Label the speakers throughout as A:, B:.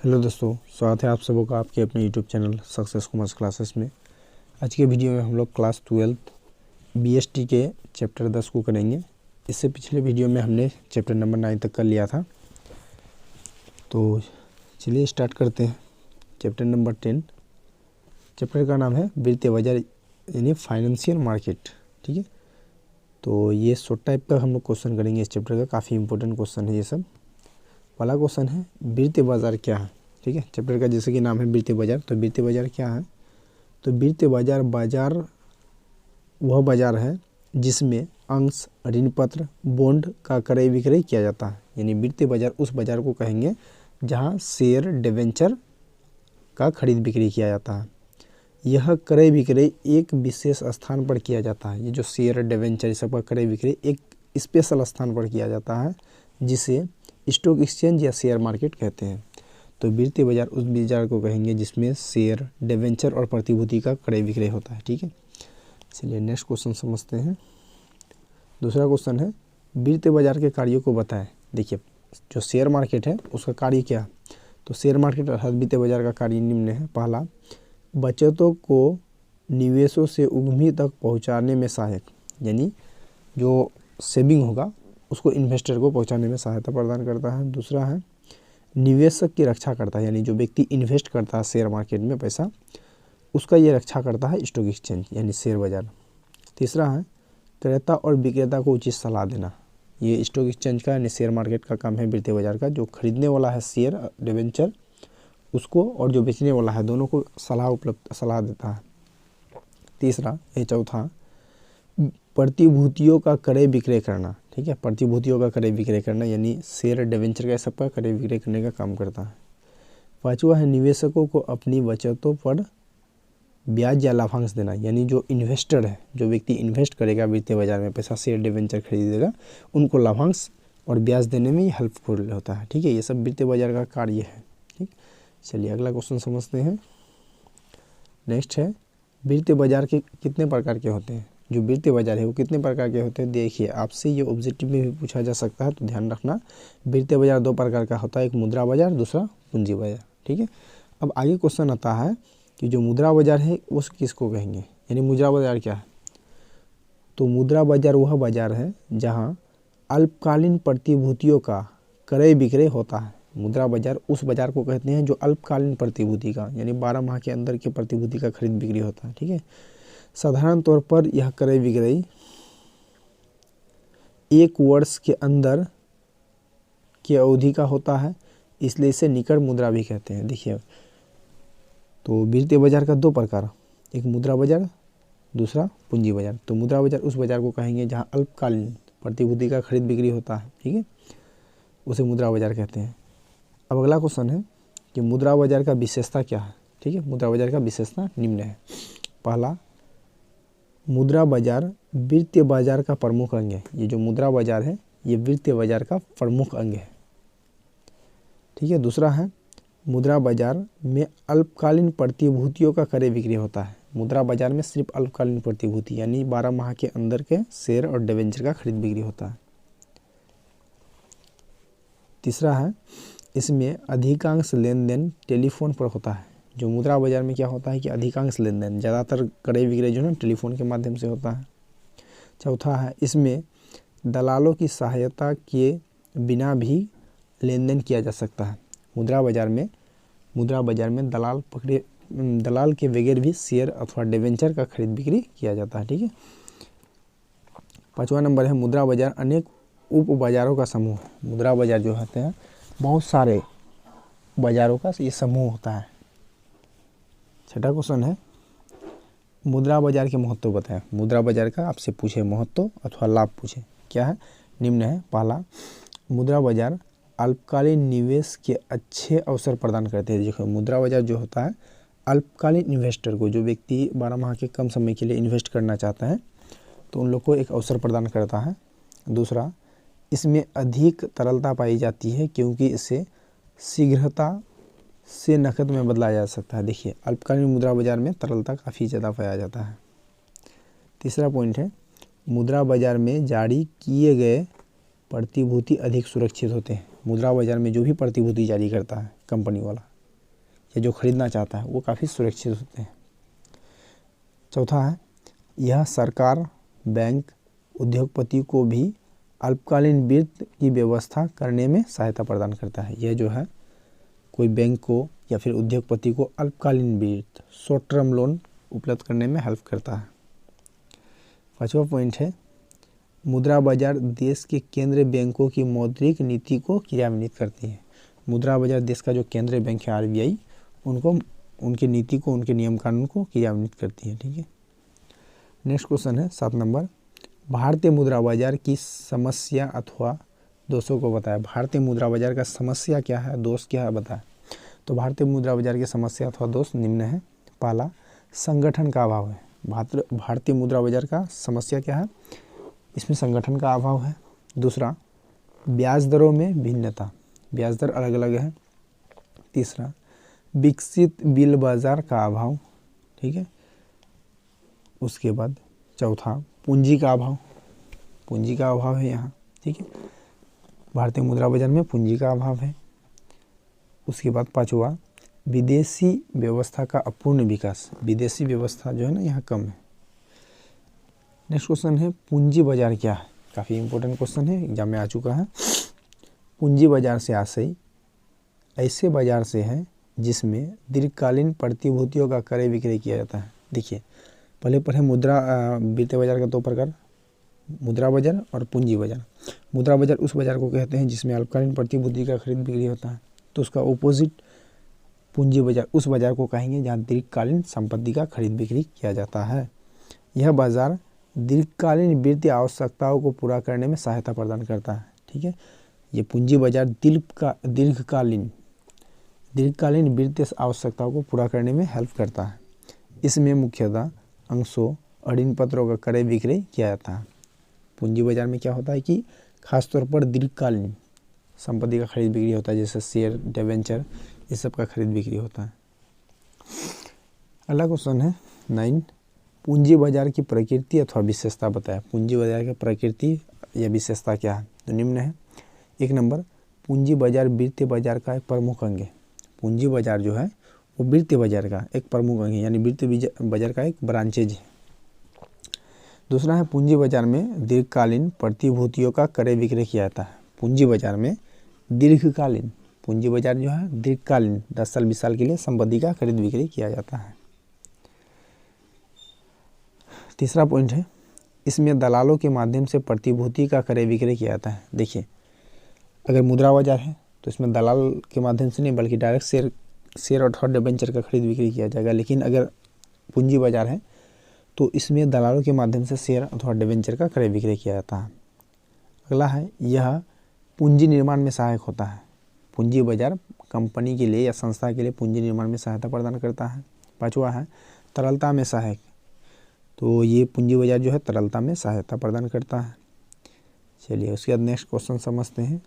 A: Hello दोस्तों, स्वागत है आप सबों का आपके अपने YouTube channel success commerce classes में। आज के वीडियो में हम लोग क्लास 12 बीएसटी के चैप्टर 10 को करेंगे। इससे पिछले वीडियो में हमने चैप्टर नंबर 9 तक कर लिया था। तो चलिए स्टार्ट करते हैं। चैप्टर नंबर 10, चैप्टर का नाम है वित्तीय बाजार यानी फाइनेंशियल मार्केट। ठीक है, तो ये शॉर्ट टाइप का हम लोग क्वेश्चन करेंगे इस चैप्टर का। काफ़ी इंपॉर्टेंट क्वेश्चन है ये सब। पहला क्वेश्चन है वित्तीय बाजार क्या है। ठीक है, चैप्टर का जैसे कि नाम है वित्तीय बाजार, तो वित्तीय बाजार क्या है। तो वित्तीय बाजार वह बाजार है जिसमें अंश, ऋण पत्र, बॉन्ड का क्रय विक्रय किया जाता है। यानी वित्तीय बाजार उस बाजार को कहेंगे जहां शेयर, डिबेंचर का खरीद बिक्री किया जाता है। यह क्रय विक्रय एक विशेष स्थान पर किया जाता है। ये जो शेयर, डिबेंचर सबका क्रय विक्रय एक स्पेशल स्थान पर किया जाता है जिसे स्टॉक एक्सचेंज या शेयर मार्केट कहते हैं। तो वित्तीय बाजार उस बाजार को कहेंगे जिसमें शेयर, डिबेंचर और प्रतिभूति का क्रय विक्रय होता है। ठीक है, चलिए नेक्स्ट क्वेश्चन समझते हैं। दूसरा क्वेश्चन है वित्तीय बाजार के कार्यों को बताएं। देखिए, जो शेयर मार्केट है उसका कार्य क्या है। तो शेयर मार्केट अर्थात वित्तीय बाजार का कार्य निम्न है। पहला, बचतों को निवेशों से उद्यमी तक पहुँचाने में सहायक, यानी जो सेविंग होगा उसको इन्वेस्टर को पहुंचाने में सहायता प्रदान करता है। दूसरा है निवेशक की रक्षा करता है, यानी जो व्यक्ति इन्वेस्ट करता है शेयर मार्केट में पैसा, उसका ये रक्षा करता है स्टॉक एक्सचेंज यानी शेयर बाजार। तीसरा है क्रेता और विक्रेता को उचित सलाह देना। ये स्टॉक एक्सचेंज का यानी शेयर मार्केट का काम है वित्तीय बाजार का। जो खरीदने वाला है शेयर, डिबेंचर, उसको और जो बेचने वाला है दोनों को सलाह देता है। तीसरा ये चौथा प्रतिभूतियों का क्रय विक्रय करना। ठीक है, प्रतिभूतियों का क्रय विक्रय करना यानी शेयर, डिबेंचर का सबका क्रय विक्रय करने का काम करता है। पांचवा है निवेशकों को अपनी बचतों पर ब्याज या लाभांश देना, यानी जो इन्वेस्टर है, जो व्यक्ति इन्वेस्ट करेगा वित्तीय बाजार में पैसा, शेयर, डिबेंचर खरीदेगा, उनको लाभांश और ब्याज देने में हेल्पफुल होता है। ठीक है, ये सब वित्तीय बाजार का कार्य है। ठीक, चलिए अगला क्वेश्चन समझते हैं। नेक्स्ट है वित्तीय बाजार के कितने प्रकार के होते हैं। जो वित्तीय बाजार है वो कितने प्रकार के होते हैं। देखिए, आपसे ये ऑब्जेक्टिव में भी पूछा जा सकता है, तो ध्यान रखना। वित्तीय बाजार दो प्रकार का होता है, एक मुद्रा बाजार, दूसरा पूंजी बाजार। ठीक है, अब आगे क्वेश्चन आता है कि जो मुद्रा बाजार है उस किसको कहेंगे, यानी मुद्रा बाजार क्या है। तो मुद्रा बाजार वह बाजार है जहाँ अल्पकालीन प्रतिभूतियों का क्रय विक्रय होता है। मुद्रा बाजार उस बाजार को कहते हैं जो अल्पकालीन प्रतिभूति का यानी 12 माह के अंदर के प्रतिभूति का खरीद बिक्री होता है। ठीक है, साधारण तौर पर यह क्रय विक्रय 1 वर्ष के अंदर की अवधि का होता है, इसलिए इसे निकट मुद्रा भी कहते हैं। देखिए, तो वित्तीय बाजार का दो प्रकार, एक मुद्रा बाजार, दूसरा पूंजी बाजार। तो मुद्रा बाजार उस बाजार को कहेंगे जहां अल्पकालीन प्रतिभूति का खरीद बिक्री होता है। ठीक है, उसे मुद्रा बाजार कहते हैं। अब अगला क्वेश्चन है कि मुद्रा बाजार का विशेषता क्या है। ठीक है, मुद्रा बाजार का विशेषता निम्न है। पहला, मुद्रा बाजार वित्तीय बाजार का प्रमुख अंग है। ये जो मुद्रा बाजार है ये वित्तीय बाजार का प्रमुख अंग है। ठीक है, दूसरा है मुद्रा बाजार में अल्पकालीन प्रतिभूतियों का क्रय बिक्री होता है। मुद्रा बाजार में सिर्फ अल्पकालीन प्रतिभूति यानी 12 माह के अंदर के शेयर और डिबेंचर का खरीद बिक्री होता है। तीसरा है इसमें अधिकांश लेन देन टेलीफोन पर होता है। जो मुद्रा बाजार में क्या होता है कि अधिकांश लेन देन, ज़्यादातर क्रय विक्रय जो है टेलीफोन के माध्यम से होता है। चौथा है इसमें दलालों की सहायता के बिना भी लेन देन किया जा सकता है। मुद्रा बाजार में दलाल के बगैर भी शेयर अथवा डिबेंचर का खरीद बिक्री किया जाता है। ठीक है, पाँचवा नंबर है मुद्रा बाजार अनेक उप बाजारों का समूह। मुद्रा बाजार जो होते हैं बहुत सारे बाजारों का ये समूह होता है। छठा क्वेश्चन है मुद्रा बाजार के महत्व बताएं। मुद्रा बाजार का आपसे पूछे महत्व अथवा लाभ पूछे, क्या है, निम्न है। पहला, मुद्रा बाजार अल्पकालीन निवेश के अच्छे अवसर प्रदान करते हैं। देखो, मुद्रा बाजार जो होता है अल्पकालीन इन्वेस्टर को, जो व्यक्ति 12 माह के कम समय के लिए इन्वेस्ट करना चाहते हैं, तो उन लोग को एक अवसर प्रदान करता है। दूसरा, इसमें अधिक तरलता पाई जाती है क्योंकि इसे शीघ्रता से नकद में बदला जा सकता है। देखिए, अल्पकालीन मुद्रा बाजार में तरलता काफ़ी ज़्यादा पाया जाता है। तीसरा पॉइंट है मुद्रा बाजार में जारी किए गए प्रतिभूति अधिक सुरक्षित होते हैं। मुद्रा बाजार में जो भी प्रतिभूति जारी करता है कंपनी वाला, या जो खरीदना चाहता है वो काफ़ी सुरक्षित होते हैं। चौथा है, यह सरकार, बैंक, उद्योगपति को भी अल्पकालीन वित्त की व्यवस्था करने में सहायता प्रदान करता है। यह जो है कोई बैंक को या फिर उद्योगपति को अल्पकालीन वित्त, शॉर्ट टर्म लोन उपलब्ध करने में हेल्प करता है। पांचवा पॉइंट है, मुद्रा बाजार देश के केंद्रीय बैंकों की मौद्रिक नीति को क्रियान्वित करती है। मुद्रा बाजार देश का जो केंद्रीय बैंक है RBI, उनको उनकी नीति को, उनके नियम कानून को क्रियान्वित करती है। ठीक है। नेक्स्ट क्वेश्चन है 7 नंबर, भारतीय मुद्रा बाजार की समस्या अथवा दोषों को बताया। भारतीय मुद्रा बाजार का समस्या क्या है, दोष क्या है, बताया। तो भारतीय मुद्रा बाजार की समस्या अथवा दोष निम्न है। पहला, संगठन का अभाव है। भारतीय मुद्रा बाजार का समस्या क्या है, इसमें संगठन का अभाव है। दूसरा, ब्याज दरों में भिन्नता, ब्याज दर अलग अलग है। तीसरा, विकसित बिल बाजार का अभाव। ठीक है। उसके बाद चौथा, पूंजी का अभाव, पूंजी का अभाव है यहाँ। ठीक है, भारतीय मुद्रा बाजार में पूंजी का अभाव है। उसके बाद पांचवा, विदेशी व्यवस्था का अपूर्ण विकास, विदेशी व्यवस्था जो है ना यहाँ कम है। नेक्स्ट क्वेश्चन है, पूंजी बाजार क्या है। काफ़ी इंपॉर्टेंट क्वेश्चन है, एग्जाम में आ चुका है। पूंजी बाजार से आशय ऐसे बाजार से है जिसमें दीर्घकालीन प्रतिभूतियों का क्रय विक्रय किया जाता है। देखिए, पहले पढ़े वित्तीय बाजार का 2 प्रकार, मुद्रा बाजार और पूंजी बाजार। मुद्रा बाजार उस बाजार को कहते हैं जिसमें अल्पकालीन प्रतिभूति का खरीद बिक्री होता है। तो उसका ऑपोजिट पूंजी बाजार उस बाजार को कहेंगे जहाँ दीर्घकालीन संपत्ति का खरीद बिक्री किया जाता है। यह बाजार दीर्घकालीन वित्तीय आवश्यकताओं को पूरा करने में सहायता प्रदान करता है। ठीक है, ये पूंजी बाजार दीर्घकालीन वित्तीय आवश्यकताओं को पूरा करने में हेल्प करता है। इसमें मुख्यतः अंशों और ऋण पत्रों का क्रय विक्रय किया जाता है। पूंजी बाजार में क्या होता है कि खासतौर पर दीर्घकालीन संपत्ति का खरीद बिक्री होता है, जैसे शेयर, डिबेंचर, इस सब का खरीद बिक्री होता है। अगला क्वेश्चन है 9, पूंजी बाजार की प्रकृति अथवा विशेषता बताया। पूंजी बाजार की प्रकृति या विशेषता क्या है, तो निम्न है। 1 नंबर, पूंजी बाजार वित्तीय बाजार का एक प्रमुख अंग है। पूंजी बाजार जो है वो वित्तीय बाजार का एक प्रमुख अंग है, यानी वित्तीय बाजार का एक ब्रांचेज है। दूसरा है, पूंजी बाजार में दीर्घकालीन प्रतिभूतियों का क्रय विक्रय किया जाता है। पूंजी बाजार में दीर्घकालीन, पूंजी बाजार जो है दीर्घकालीन 10 साल 20 साल के लिए संपत्ति का खरीद बिक्री किया जाता है। तीसरा पॉइंट है, इसमें दलालों के माध्यम से प्रतिभूति का क्रय विक्रय किया जाता है। देखिए, अगर मुद्रा बाजार है तो इसमें दलाल के माध्यम से नहीं बल्कि डायरेक्ट शेयर अथवा डिबेंचर का खरीद बिक्री किया जाएगा। लेकिन अगर पूंजी बाजार है तो इसमें दलालों के माध्यम से शेयर अथवा डिबेंचर का क्रय विक्रय किया जाता है। अगला है, यह पूंजी निर्माण में सहायक होता है। पूंजी बाजार कंपनी के लिए या संस्था के लिए पूंजी निर्माण में सहायता प्रदान करता है। पांचवा है, तरलता में सहायक, तो ये पूंजी बाजार जो है तरलता में सहायता प्रदान करता है। चलिए उसके बाद नेक्स्ट क्वेश्चन समझते हैं।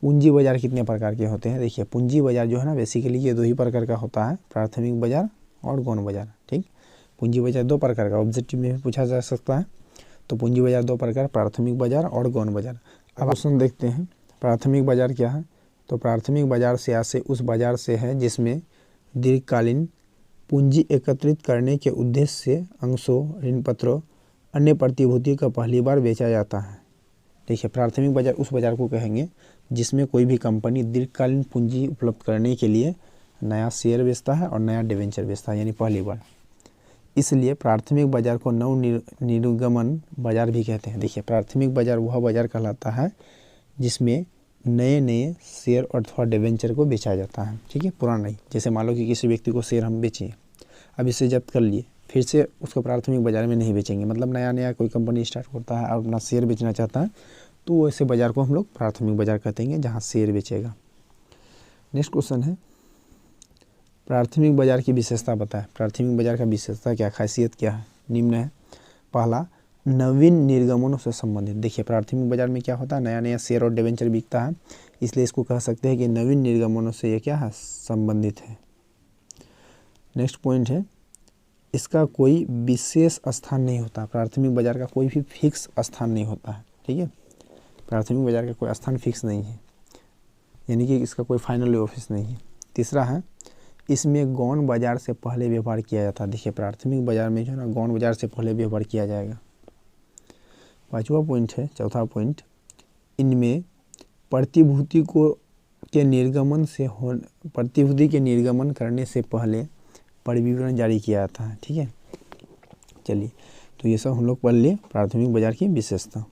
A: पूंजी बाजार कितने प्रकार के होते हैं। देखिए, पूंजी बाजार जो है ना बेसिकली ये 2 ही प्रकार का होता है, प्राथमिक बाजार और गौण बाजार। ठीक, पूंजी बाजार 2 प्रकार का ऑब्जेक्टिव में भी पूछा जा सकता है। तो पूंजी बाजार 2 प्रकार, प्राथमिक बाजार और गौण बाजार। अब क्वेश्चन देखते हैं, प्राथमिक बाजार क्या है। तो प्राथमिक बाजार से आशय उस बाजार से है जिसमें दीर्घकालीन पूंजी एकत्रित करने के उद्देश्य से अंशों, ऋण पत्रों, अन्य प्रतिभूतियों का पहली बार बेचा जाता है। देखिए, प्राथमिक बाजार उस बाजार को कहेंगे जिसमें कोई भी कंपनी दीर्घकालीन पूंजी उपलब्ध करने के लिए नया शेयर बेचता है और नया डिबेंचर बेचता है, यानी पहली बार। इसलिए प्राथमिक बाजार को नव निर्गमन बाजार भी कहते हैं। देखिए, प्राथमिक बाजार वह बाजार कहलाता है जिसमें नए नए शेयर अथवा डिबेंचर को बेचा जाता है। ठीक है, पुराना नहीं। जैसे मान लो कि किसी व्यक्ति को शेयर हम बेचे, अब इसे जब्त कर लिए, फिर से उसको प्राथमिक बाजार में नहीं बेचेंगे। मतलब नया नया कोई कंपनी स्टार्ट करता है और अपना शेयर बेचना चाहता है, तो ऐसे बाजार को हम लोग प्राथमिक बाजार कहते हैं जहाँ शेयर बेचेगा। नेक्स्ट क्वेश्चन है, प्राथमिक बाजार की विशेषता बताएं। प्राथमिक बाजार का विशेषता क्या, खासियत क्या है, निम्न है। पहला, नवीन निर्गमनों से संबंधित। देखिए, प्राथमिक बाजार में क्या होता है, नया नया शेयर और डिबेंचर बिकता है, इसलिए इसको कह सकते हैं कि नवीन निर्गमनों से ये क्या है, संबंधित है। नेक्स्ट पॉइंट है, इसका कोई विशेष स्थान नहीं होता। प्राथमिक बाजार का कोई भी फिक्स स्थान नहीं होता है। ठीक है, प्राथमिक बाजार का कोई स्थान फिक्स नहीं है, यानी कि इसका कोई फाइनल ऑफिस नहीं है। तीसरा है, इसमें गौण बाजार से पहले व्यवहार किया जाता है। देखिए प्राथमिक बाजार में जो है ना गौण बाजार से पहले व्यवहार किया जाएगा। 5वां पॉइंट है, चौथा पॉइंट, इनमें प्रतिभूति के निर्गमन करने से पहले परिविवरण जारी किया जाता है। ठीक है, चलिए तो ये सब हम लोग पढ़ लिए प्राथमिक बाजार की विशेषता।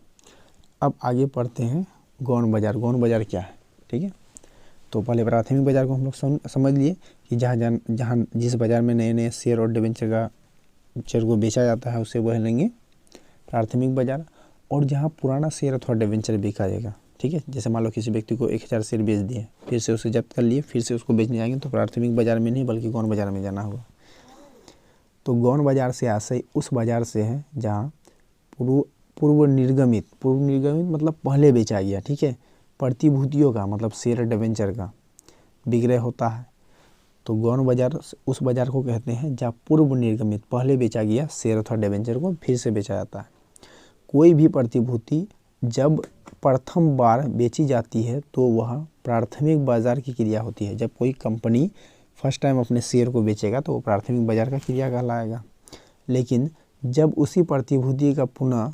A: अब आगे पढ़ते हैं गौण बाजार। गौण बाजार क्या है? ठीक है, तो पहले प्राथमिक बाजार को हम लोग समझ लिए कि जहाँ जिस बाजार में नए नए शेयर और डिबेंचर को बेचा जाता है उसे वह लेंगे प्राथमिक बाजार। और जहाँ पुराना शेयर अथवा डिबेंचर बिका जाएगा, ठीक है, जैसे मान लो किसी व्यक्ति को 1000 शेयर बेच दिए, फिर से उसे जब्त कर लिए, फिर से उसको बेचने जाएंगे तो प्राथमिक बाजार में नहीं बल्कि गौण बाजार में जाना होगा। तो गौण बाजार से आशय उस बाजार से है जहाँ पूर्व निर्गमित मतलब पहले बेचा गया, ठीक है, प्रतिभूतियों का मतलब शेयर डिबेंचर का विक्रय होता है। तो गौण बाजार उस बाजार को कहते हैं जहाँ पूर्व निर्गमित पहले बेचा गया शेयर अथवा डिबेंचर को फिर से बेचा जाता है। कोई भी प्रतिभूति जब प्रथम बार बेची जाती है तो वह प्राथमिक बाजार की क्रिया होती है। जब कोई कंपनी फर्स्ट टाइम अपने शेयर को बेचेगा तो वो प्राथमिक बाजार का क्रिया कहलाएगा। लेकिन जब उसी प्रतिभूति का पुनः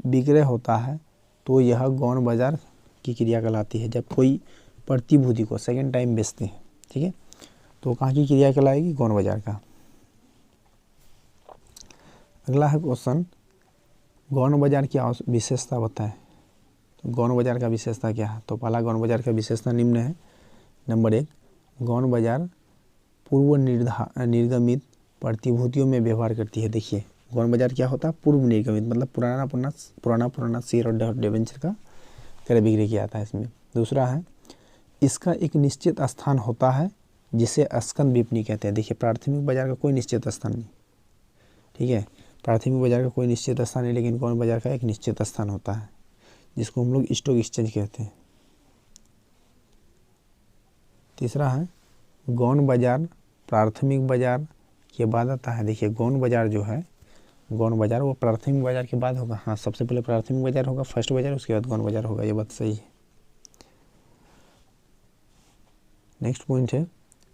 A: विक्रय होता है तो यह गौण बाजार की क्रिया कहलाती है। जब कोई प्रतिभूति को सेकेंड टाइम बेचते हैं, ठीक है, तो कहाँ की क्रिया कहलाएगी? गौण बाजार का। अगला है क्वेश्चन, गौण बाजार की विशेषता बताएं। तो गौण बाजार का विशेषता क्या है? तो पहला गौण बाजार का विशेषता निम्न है। नंबर 1, गौण बाजार पूर्व निर्गमित प्रतिभूतियों में व्यवहार करती है। देखिए गौण बाजार क्या होता है? पूर्व निर्गमित मतलब पुराना शेयर और डिबेंचर का क्रय बिक्री किया जाता है इसमें। दूसरा है, इसका एक निश्चित स्थान होता है जिसे स्कंद विपणी कहते हैं। देखिए प्राथमिक बाजार का कोई निश्चित स्थान नहीं, ठीक है, प्राथमिक बाजार का कोई निश्चित स्थान नहीं, लेकिन गौण बाजार का एक निश्चित स्थान होता है जिसको हम लोग स्टॉक एक्सचेंज कहते हैं। तीसरा है, गौण बाजार प्राथमिक बाजार के बाद आता है। देखिए गौण बाजार जो है, गौण बाजार वो प्राथमिक बाजार के बाद होगा। हाँ, सबसे पहले प्राथमिक बाजार होगा, फर्स्ट बाजार, उसके बाद गौण बाजार होगा, ये बात सही है। नेक्स्ट पॉइंट है,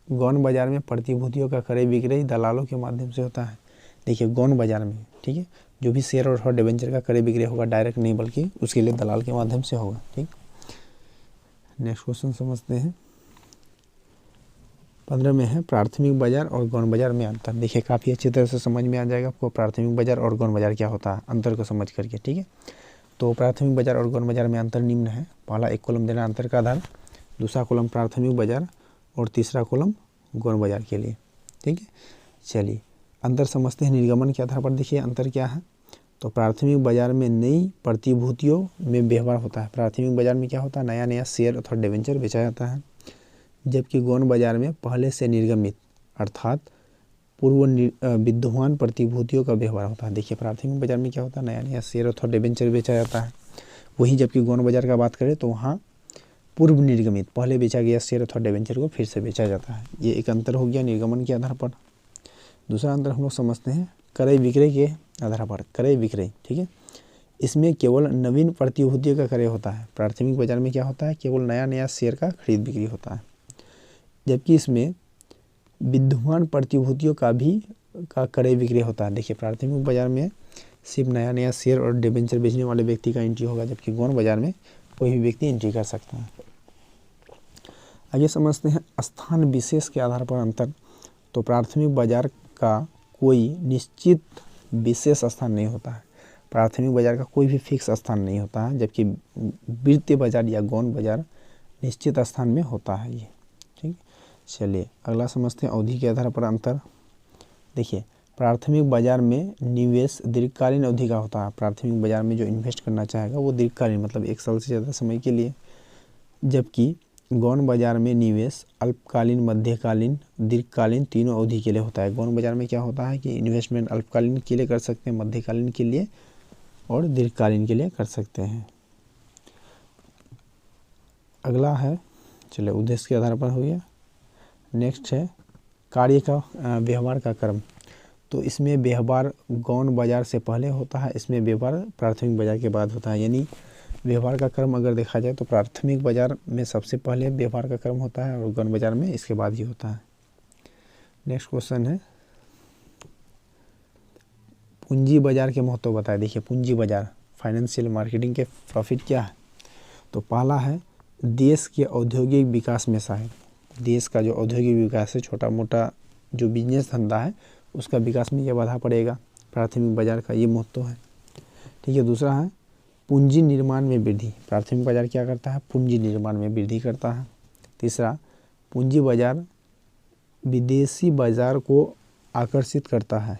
A: गौण बाजार में प्रतिभूतियों का क्रय विक्रय दलालों के माध्यम से होता है। देखिए गौण बाजार में, ठीक है, जो भी शेयर और डिबेंचर का क्रय विक्रय होगा डायरेक्ट नहीं बल्कि उसके लिए दलाल के माध्यम से होगा। ठीक, नेक्स्ट क्वेश्चन समझते हैं। 15 में है प्राथमिक बाजार और गौण बाजार में अंतर। देखिए काफ़ी अच्छी तरह से समझ में आ जाएगा आपको प्राथमिक बाजार और गौण बाजार क्या होता है, अंतर को समझ करके। ठीक है, तो प्राथमिक बाजार और गौण बाजार में अंतर निम्न है। पहला एक कॉलम देना अंतर का आधार, दूसरा कॉलम प्राथमिक बाजार और तीसरा कॉलम गौण बाजार के लिए। ठीक है, चलिए अंतर समझते हैं निर्गमन के आधार पर। देखिए अंतर क्या है, तो प्राथमिक बाजार में नई प्रतिभूतियों में व्यवहार होता है। प्राथमिक बाजार में क्या होता है? नया नया शेयर अथवा डिबेंचर बेचा जाता है, जबकि गौण बाजार में पहले से निर्गमित अर्थात पूर्व विद्यमान प्रतिभूतियों का व्यवहार होता है। देखिए प्राथमिक बाजार में क्या होता है? नया नया शेयर अथवा डिबेंचर बेचा जाता है। वहीं जबकि गौण बाजार का बात करें तो वहाँ पूर्व निर्गमित पहले बेचा गया शेयर अथवा डिबेंचर को फिर से बेचा जाता है। ये एक अंतर हो गया निर्गमन के आधार पर। दूसरा अंतर हम लोग समझते हैं क्रय विक्रय के आधार पर। क्रय विक्रय, ठीक है, इसमें केवल नवीन प्रतिभूतियों का क्रय होता है। प्राथमिक बाजार में क्या होता है? केवल नया नया शेयर का खरीद बिक्री होता है, जबकि इसमें विद्यमान प्रतिभूतियों का क्रय विक्रय होता है। देखिए प्राथमिक बाजार में सिर्फ नया नया शेयर और डिबेंचर बेचने वाले व्यक्ति का एंट्री होगा, जबकि गौण बाजार में कोई भी व्यक्ति एंट्री कर सकता है। आगे समझते हैं स्थान विशेष के आधार पर अंतर। तो प्राथमिक बाजार का कोई निश्चित विशेष स्थान नहीं होता है। प्राथमिक बाजार का कोई भी फिक्स स्थान नहीं होता है, जबकि वित्तीय बाजार या गौण बाजार निश्चित स्थान में होता है ये। ठीक, चलिए अगला समझते हैं अवधि के आधार पर अंतर। देखिए प्राथमिक बाजार में निवेश दीर्घकालीन अवधि का होता है। प्राथमिक बाजार में जो इन्वेस्ट करना चाहेगा वो दीर्घकालीन मतलब 1 साल से ज़्यादा समय के लिए, जबकि गौण बाजार में निवेश अल्पकालीन, मध्यकालीन, दीर्घकालीन तीनों अवधि के लिए होता है। गौण बाजार में क्या होता है कि इन्वेस्टमेंट अल्पकालीन के लिए कर सकते हैं, मध्यकालीन के लिए और दीर्घकालीन के लिए कर सकते हैं। अगला है, चलिए उद्देश्य के आधार पर हो गया। नेक्स्ट है कार्य का व्यवहार का क्रम। तो इसमें व्यवहार गौण बाजार से पहले होता है, इसमें व्यवहार प्राथमिक बाजार के बाद होता है। यानी व्यवहार का क्रम अगर देखा जाए तो प्राथमिक बाजार में सबसे पहले व्यवहार का क्रम होता है और गौण बाजार में इसके बाद ही होता है। नेक्स्ट क्वेश्चन है पूंजी बाजार के महत्व बताए। देखिए पूंजी बाजार फाइनेंशियल मार्केटिंग के प्रॉफिट क्या है, तो पहला है देश के औद्योगिक विकास में सहायक। देश का जो औद्योगिक विकास है, छोटा मोटा जो बिजनेस धंधा है उसका विकास में यह बाधा पड़ेगा, प्राथमिक बाजार का ये महत्व है। ठीक है। दूसरा है पूंजी निर्माण में वृद्धि। प्राथमिक बाजार क्या करता है, पूंजी निर्माण में वृद्धि करता है। तीसरा पूंजी बाजार विदेशी बाजार को आकर्षित करता है।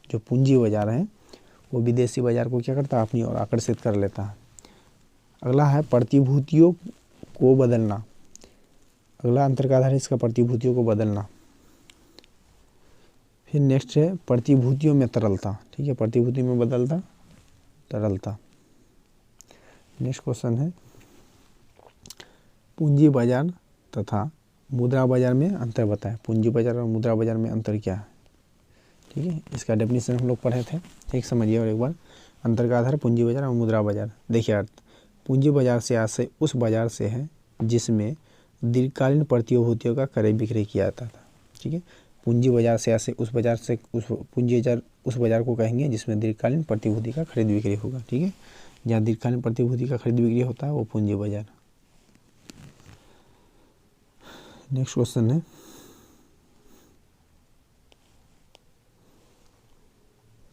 A: जो पूंजी बाजार है वो विदेशी बाजार को क्या करता है, अपनी ओर आकर्षित कर लेता है। अगला है प्रतिभूतियों को बदलना। अगला अंतर का आधार है इसका प्रतिभूतियों को बदलना। फिर नेक्स्ट है प्रतिभूतियों में तरलता। ठीक है, प्रतिभूति में बदलता तरलता। नेक्स्ट क्वेश्चन है पूंजी बाजार तथा मुद्रा बाजार में अंतर बताएं। पूंजी बाजार और मुद्रा बाजार में अंतर क्या है। ठीक है, इसका डेफिनेशन हम लोग पढ़े थे, ठीक समझिए और एक बार। अंतर का आधार पूंजी बाजार और मुद्रा बाजार। देखिए अर्थ पूंजी बाजार से आशय उस बाजार से है जिसमें दीर्घकालीन प्रतिभूतियों का क्रय विक्रय किया जाता था। ठीक है, पूंजी बाजार से आशय उस बाजार से पूंजी बाजार उस बाजार को कहेंगे जिसमें दीर्घकालीन प्रतिभूति का खरीद बिक्री होगा। ठीक है, जहाँ दीर्घकालीन प्रतिभूति का खरीद बिक्री होता है वो पूंजी बाजार। नेक्स्ट क्वेश्चन है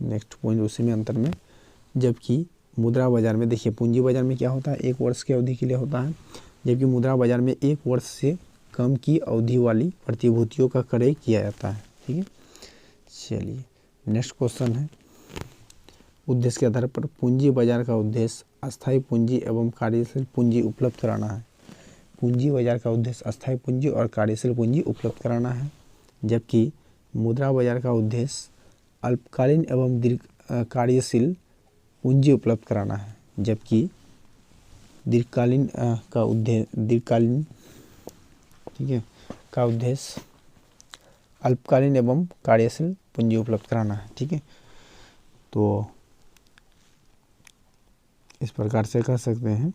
A: नेक्स्ट पॉइंट उसी में अंतर में, जबकि मुद्रा बाजार में देखिए पूंजी बाजार में क्या होता है, 1 वर्ष की अवधि के लिए होता है, जबकि मुद्रा बाजार में 1 वर्ष से कम की अवधि वाली प्रतिभूतियों का क्रय किया जाता है। ठीक है, चलिए नेक्स्ट क्वेश्चन है उद्देश्य के आधार पर पूंजी बाजार का उद्देश्य अस्थायी पूंजी एवं कार्यशील पूंजी उपलब्ध कराना है। पूंजी बाजार का उद्देश्य अस्थायी पूंजी और कार्यशील पूंजी उपलब्ध कराना है, जबकि मुद्रा बाजार का उद्देश्य अल्पकालीन एवं कार्यशील पूंजी उपलब्ध कराना है, जबकि दीर्घकालीन ठीक है का उद्देश्य अल्पकालीन एवं कार्यशील पूंजी उपलब्ध कराना है। ठीक है, तो इस प्रकार से कह सकते हैं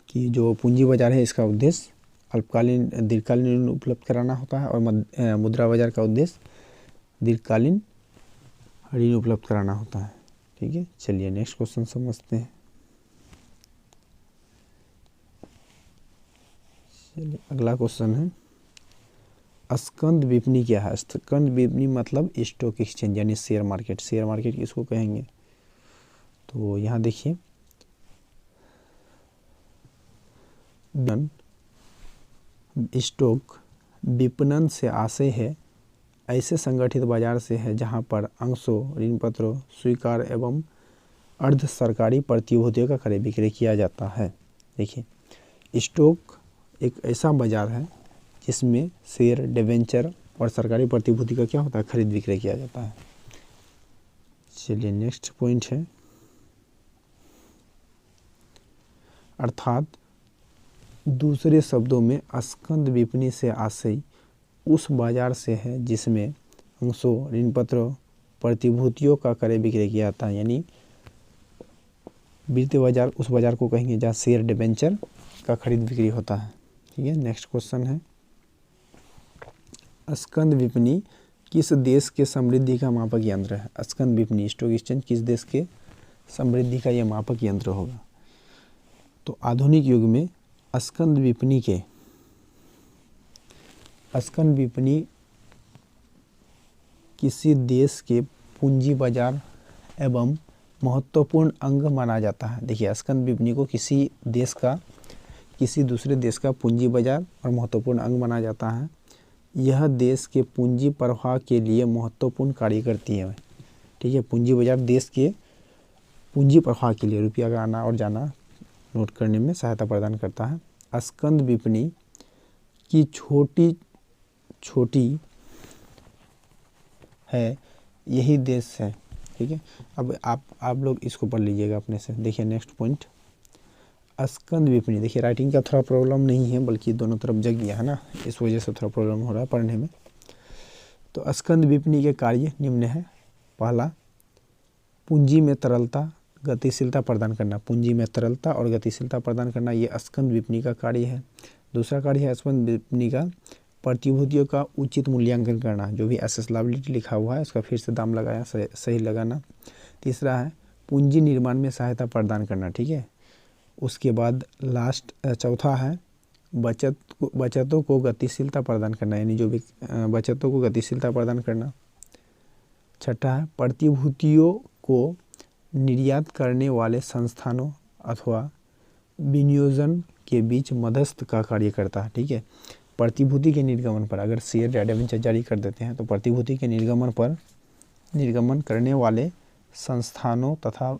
A: कि जो पूंजी बाजार है इसका उद्देश्य अल्पकालीन दीर्घकालीन उपलब्ध कराना होता है और मुद्रा बाजार का उद्देश्य दीर्घकालीन ऋण उपलब्ध कराना होता है। ठीक है, चलिए नेक्स्ट क्वेश्चन समझते हैं। चलिए अगला क्वेश्चन है स्कंद विपणि क्या है। स्कंद विपणि मतलब स्टॉक एक्सचेंज यानी शेयर मार्केट। शेयर मार्केट किसको कहेंगे, तो यहाँ देखिए स्टॉक विपणन से आशय है ऐसे संगठित बाजार से है जहां पर अंशों, ऋण पत्रों, स्वीकार एवं अर्ध सरकारी प्रतिभूतियों का क्रय विक्रय किया जाता है। देखिए स्टॉक एक ऐसा बाजार है जिसमें शेयर, डिबेंचर और सरकारी प्रतिभूति का क्या होता है, खरीद विक्रय किया जाता है। चलिए नेक्स्ट पॉइंट है अर्थात दूसरे शब्दों में स्कंद विपणि से आशय उस बाजार से है जिसमें अंशों, ऋण पत्रों, प्रतिभूतियों का क्रय विक्रय किया जाता है। यानी वित्तीय बाजार उस बाजार को कहेंगे जहाँ शेयर, डिबेंचर का खरीद बिक्री होता है। ठीक है, नेक्स्ट क्वेश्चन है स्कंद विपणि किस देश के समृद्धि का मापक यंत्र है। स्कंद विपणि स्टॉक एक्सचेंज किस देश के समृद्धि का यह मापक यंत्र होगा। तो आधुनिक युग में स्कंद विपणि किसी देश के पूंजी बाजार एवं महत्वपूर्ण अंग माना जाता है। देखिए स्कंद विपणि को किसी दूसरे देश का पूंजी बाजार और महत्वपूर्ण अंग माना जाता है। यह देश के पूंजी प्रवाह के लिए महत्वपूर्ण कार्य करती है। ठीक है, पूंजी बाजार देश के पूंजी प्रवाह के लिए रुपया का आना और जाना नोट करने में सहायता प्रदान करता है। स्कंद विपणि की छोटी है यही देश है। ठीक है, अब आप लोग इसको पढ़ लीजिएगा अपने से। देखिए नेक्स्ट पॉइंट स्कंद विपणि। देखिए राइटिंग का थोड़ा प्रॉब्लम नहीं है बल्कि दोनों तरफ जग गया है ना, इस वजह से थोड़ा प्रॉब्लम हो रहा है पढ़ने में। तो स्कंद विपणि के कार्य निम्न है। पहला पूंजी में तरलता गतिशीलता प्रदान करना, पूंजी में तरलता और गतिशीलता प्रदान करना, ये स्कंद विपणी का कार्य है। दूसरा कार्य है स्कंद विपणी का प्रतिभूतियों का उचित मूल्यांकन करना, जो भी एसेट लायबिलिटी लिखा हुआ है उसका फिर से दाम लगाया, सही लगाना। तीसरा है पूंजी निर्माण में सहायता प्रदान करना, ठीक है। उसके बाद चौथा है बचतों को गतिशीलता प्रदान करना, यानी जो भी बचतों को गतिशीलता प्रदान करना। छठा है प्रतिभूतियों को निर्यात करने वाले संस्थानों अथवा विनियोजन के बीच मध्यस्थ का कार्य करता है, ठीक है। प्रतिभूति के निर्गमन पर अगर शेयर या डिबेंचर जारी कर देते हैं तो प्रतिभूति के निर्गमन करने वाले संस्थानों तथा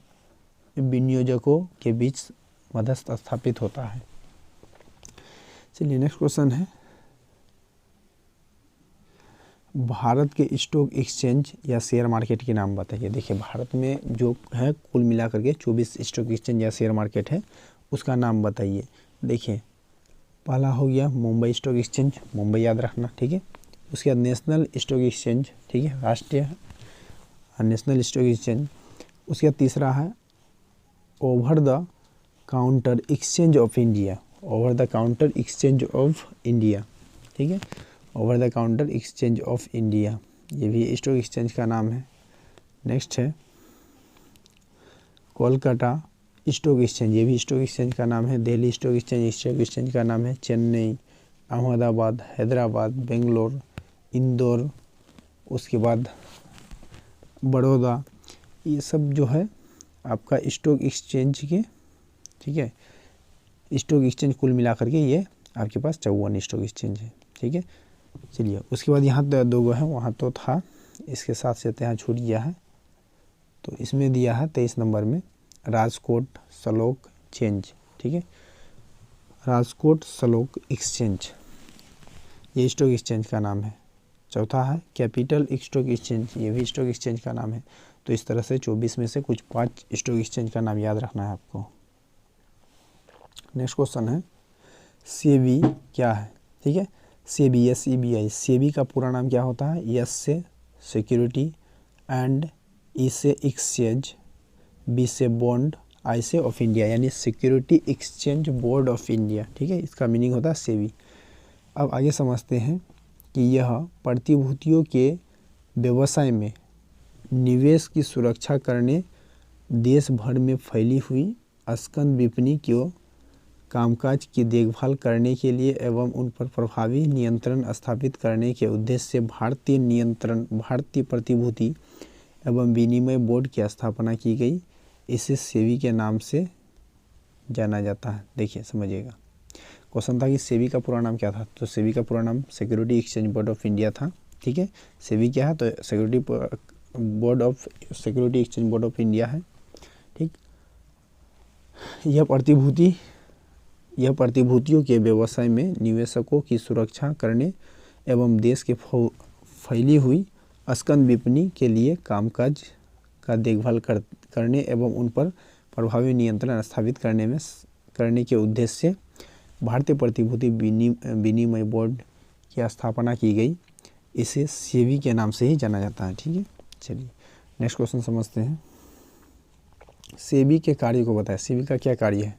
A: विनियोजकों के बीच मध्यस्थ स्थापित होता है। चलिए नेक्स्ट क्वेश्चन है, भारत के स्टॉक एक्सचेंज या शेयर मार्केट के नाम बताइए। देखिए भारत में जो है कुल मिलाकर के 24 स्टॉक एक्सचेंज या शेयर मार्केट है, उसका नाम बताइए। देखिए पहला हो गया मुंबई स्टॉक एक्सचेंज, मुंबई याद रखना, ठीक है। उसके बाद नेशनल स्टॉक एक्सचेंज, ठीक है, राष्ट्रीय नेशनल स्टॉक एक्सचेंज। उसके बाद तीसरा है over the counter exchange of India, over the counter exchange of India, ठीक है, over the counter exchange of India, ये भी स्टॉक एक्सचेंज का नाम है। नेक्स्ट है कोलकाता स्टॉक एक्सचेंज, ये भी स्टॉक एक्सचेंज का नाम है। दिल्ली स्टॉक एक्सचेंज का नाम है। चेन्नई, अहमदाबाद, हैदराबाद, बेंगलोर, इंदौर, उसके बाद बड़ौदा, ये सब जो है आपका स्टॉक एक्सचेंज के, ठीक है, स्टॉक एक्सचेंज कुल मिलाकर के ये आपके पास 54 स्टॉक एक्सचेंज है, ठीक है। चलिए उसके बाद यहाँ 2 है, वहाँ तो था, इसके साथ से यहाँ छूट गया है, तो इसमें दिया है 23 नंबर में राजकोट स्टॉक एक्सचेंज, ठीक है, राजकोट स्टॉक एक्सचेंज, ये स्टॉक एक्सचेंज का नाम है। चौथा है कैपिटल स्टॉक एक्सचेंज, ये भी स्टॉक एक्सचेंज का नाम है। तो इस तरह से 24 में से कुछ 5 स्टॉक एक्सचेंज का नाम याद रखना है आपको। नेक्स्ट क्वेश्चन है सेबी क्या है, ठीक है। सेबी SEBI, सेबी का पूरा नाम क्या होता है? एस से सिक्योरिटी, एंड ई से एक्सचेंज, बी से बॉन्ड, आई से ऑफ इंडिया, यानी security exchange board of India, ठीक है, इसका मीनिंग होता है सेबी। अब आगे समझते हैं कि यह प्रतिभूतियों के व्यवसाय में निवेश की सुरक्षा करने, देश भर में फैली हुई स्कंद विपणी के कामकाज की देखभाल करने के लिए एवं उन पर प्रभावी नियंत्रण स्थापित करने के उद्देश्य से भारतीय प्रतिभूति एवं विनिमय बोर्ड की स्थापना की गई। इसे सेबी के नाम से जाना जाता है। देखिए समझिएगा, क्वेश्चन था कि सेबी का पूरा नाम क्या था, तो सेबी का पूरा नाम security exchange board of India था, ठीक है। सेबी क्या है, तो security exchange board of India है, ठीक। यह प्रतिभूतियों के व्यवसाय में निवेशकों की सुरक्षा करने एवं देश के फैली हुई स्कंद विपणी के लिए कामकाज का देखभाल करने एवं उन पर प्रभावी नियंत्रण स्थापित करने के उद्देश्य से भारतीय प्रतिभूति विनिमय बोर्ड की स्थापना की गई। इसे सेबी के नाम से ही जाना जाता है, ठीक है। चलिए नेक्स्ट क्वेश्चन समझते हैं। सेबी के कार्य को बताएं। सेबी का क्या कार्य है,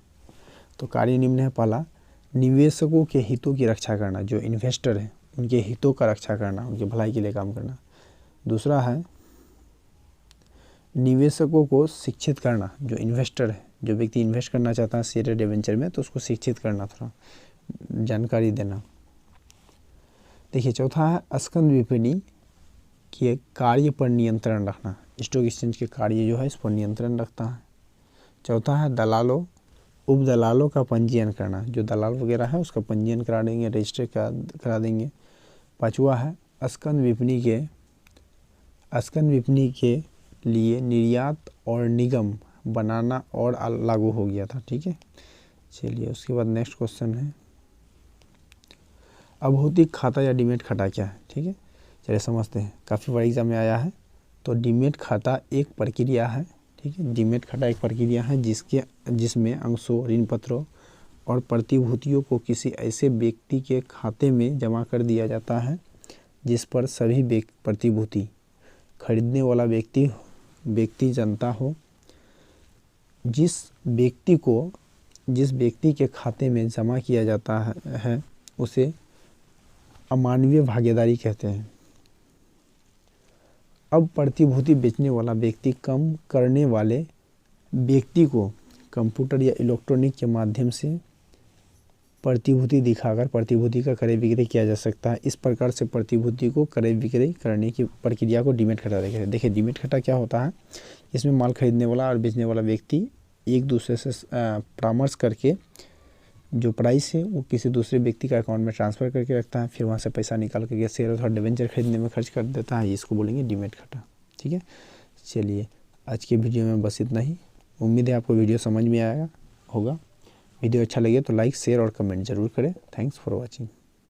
A: तो कार्य निम्न है। पहला, निवेशकों के हितों की रक्षा करना, जो इन्वेस्टर हैं उनके हितों का रक्षा करना, उनकी भलाई के लिए काम करना। दूसरा है निवेशकों को शिक्षित करना, जो इन्वेस्टर है, जो व्यक्ति इन्वेस्ट करना चाहता है शेयर डिबेंचर में, तो उसको शिक्षित करना, थोड़ा जानकारी देना। देखिए चौथा है स्कंद विपणी के कार्य पर नियंत्रण रखना, स्टॉक एक्सचेंज के कार्य जो है इस पर नियंत्रण रखता है। चौथा है दलालों उप दलालों का पंजीयन करना, जो दलाल वगैरह है उसका पंजीयन करा देंगे, रजिस्टर करा देंगे। पांचवा है स्कंद विपणी के लिए निर्यात और निगम बनाना और लागू हो गया था, ठीक है। चलिए उसके बाद नेक्स्ट क्वेश्चन है अभौतिक खाता या डीमैट खाता क्या है, ठीक है। चलिए समझते हैं, काफ़ी बार एग्जाम में आया है। तो डीमैट खाता एक प्रक्रिया है, ठीक है। डीमैट खाता एक प्रक्रिया है जिसमें अंशों, ऋण पत्रों और प्रतिभूतियों को किसी ऐसे व्यक्ति के खाते में जमा कर दिया जाता है जिस पर सभी प्रतिभूति खरीदने वाला व्यक्ति जनता हो जिस व्यक्ति के खाते में जमा किया जाता है उसे अमानवीय भागीदारी कहते हैं। अब प्रतिभूति बेचने वाला व्यक्ति कम करने वाले व्यक्ति को कंप्यूटर या इलेक्ट्रॉनिक के माध्यम से प्रतिभूति दिखाकर प्रतिभूति का क्रय विक्रय किया जा सकता है। इस प्रकार से प्रतिभूति को क्रय विक्रय करने की प्रक्रिया को डीमैट खाता कहते हैं। देखिए डीमैट खाता क्या होता है, इसमें माल खरीदने वाला और बेचने वाला व्यक्ति एक दूसरे से परामर्श करके जो प्राइस है वो किसी दूसरे व्यक्ति का अकाउंट में ट्रांसफ़र करके रखता है, फिर वहाँ से पैसा निकाल करके शेयर अथवा डिबेंचर खरीदने में खर्च कर देता है। इसको बोलेंगे डीमैट खाता। ठीक है, चलिए आज के वीडियो में बस इतना ही। उम्मीद है आपको वीडियो समझ में आया होगा। वीडियो अच्छा लगे तो लाइक शेयर और कमेंट ज़रूर करें। Thanks for watching.